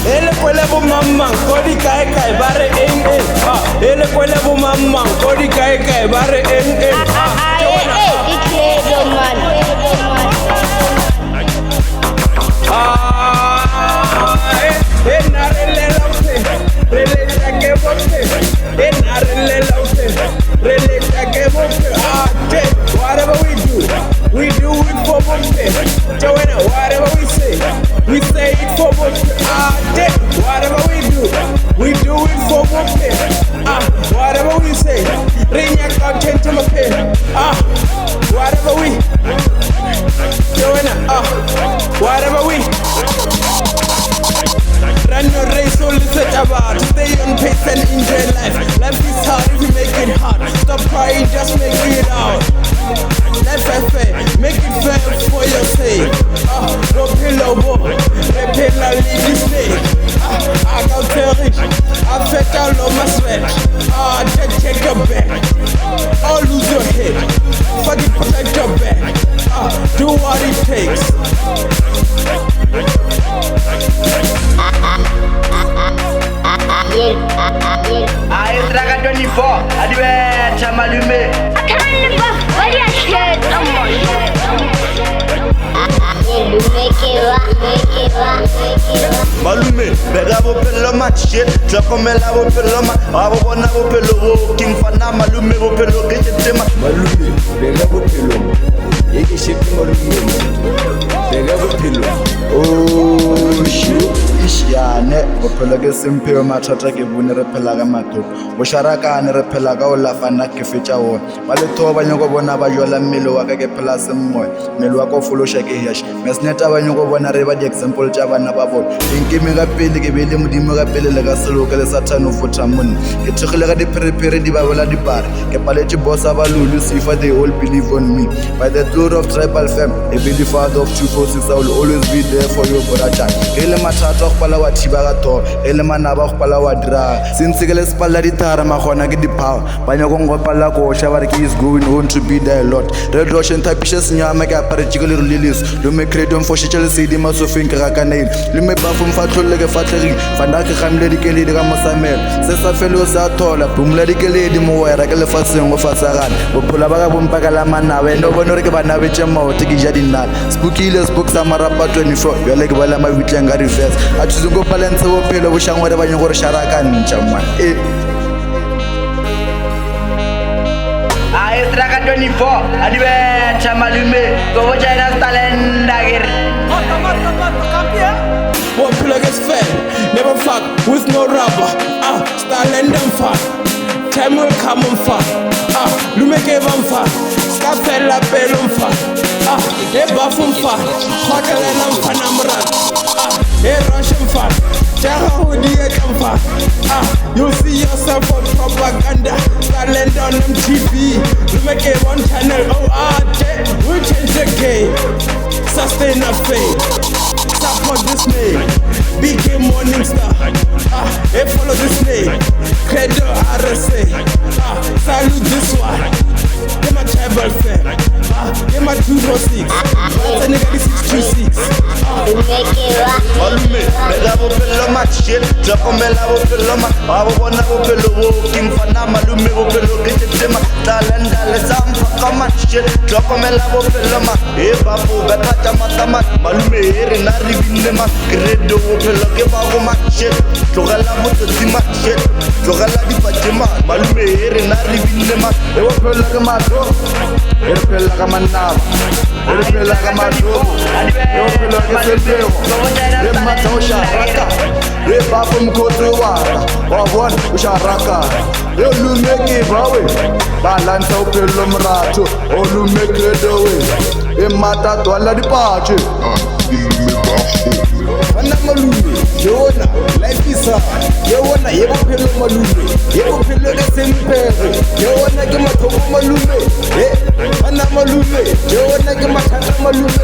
ele kwele bo mamang kodi kae kae bare eng ele kwele bo mamang kodi kae kae bare eng whatever we do it for Mumpe. Joanna, whatever we say it for Mumpe. Whatever we do it for Mumpe. Whatever we say, Rinya content to my pen. Whatever we, Joanna, whatever we. Run your race, so listen about. Stay on pace and enjoy life. Life is hard if you make it hard. Stop crying, just make it out. Life is fair, make it fair for your sake. No pillow, boy. The pillow leave this day. I got rich. I fed all of my sweat. Just check your back. Or lose your head. Fuck it, protect your back. Do what it takes. Traga 24, adiverte, malume. Malume, bega bopelo mat shit, tlokomela bopelo mat, abo bona bopelo bo, king fana malume bopelo ke tema. Malume, bega bopelo, eke shit malume, bega bopelo. Oh shit, ishane, bopelo ke simple mathata ke bone re phela ka matho. Bo sharakane re phela ka o lafana ke fetša ona. Ba le thoba nyoko bona ba jola mmele wa ka ke phela semmoya. Mmele wa ka o folosha ke hash. Mesneta ba nyoko bona re ba di example tša bana ba bona. Nkeme ka pele ke bele modimo ka pele le ka selo ke le Satan o fotha monna. Ke thogile ka diperepere di babola dipare. Ke paletse bossa ba lulu sifa they all believe on me. By the glory of tribal fam, I be the father of 246, I will always be there for you brother. Ke le mathata go pala wa thiba ka to, e le manaba go pala wa dira. Since ke le spalla di thara ma gona ke di power. Ba nya go ngopala ko sha ba re ke is going on to be there a lot. Red Ocean tapisha senyama ke apare jikele release. Lo me create for shitele sedi ma so fin ka kanel. Le me ba fo mfatlolle ke fatlegi. Fanda ke gamle di kele di ka mosamel. Se sa felo sa thola, bumla di kele di mo wera ke le faseng go fasagana. Bophola ba ka bompa ka la manawe no bona re ke bana be tshemo te ke ja dinala. Spookile spook sa marapa 24. Yo le ke bala ma vitlang ga reverse. A tshutse go balance bo phelo bo shangwe re ba nyo gore sharaka ntša man. Traga 24, adiverte, malume. Go China talent dagger. One plug is fair, never fuck with no rubber. Stalin them fuck. Time will come on fuck. Lume gave on fuck. Scapella pelum fuck. They buff on fuck. Hotel and I'm fanamrat. Hey Russian fuck. Tell who do you come fuck. You see yourself on propaganda. Stalin on MTV. Lume gave on channel. We change the game. Sustain a fame. Support this name. BK Morning Star. Hey, follow this name. Credo RSA. Salute this one. They my tribal fam. They my 246. What's a nigga 626? Malume, bega bopelo mat shit, tlokomela bopelo mat, abo bona bopelo bo, king fana malume bopelo ke tema. Talenda le zampa ka mat shit, tlokomela bopelo mat, e ba fo ba tata matamat, malume e re na re binne mat, credo bopelo ke ba go mat shit, tlogela motse mat shit, tlogela di patema, malume e re na re binne mat, e bopelo ke matho, e re phela ka manaba, e re phela ka matho, e bopelo ke sentego, e matha o sharaka, e ba fo mkhotsi waka, wa bona o sharaka, e lume ke bawe, ba lantsha o phelo mratho, o lume credo we, e mata twala dipatše. Fana malume, yona, life is hard. Yona, ye bophelo malume, ye bophelo ke sempere. Yona ke mathoko malume, fana malume, yona ke mathata malume.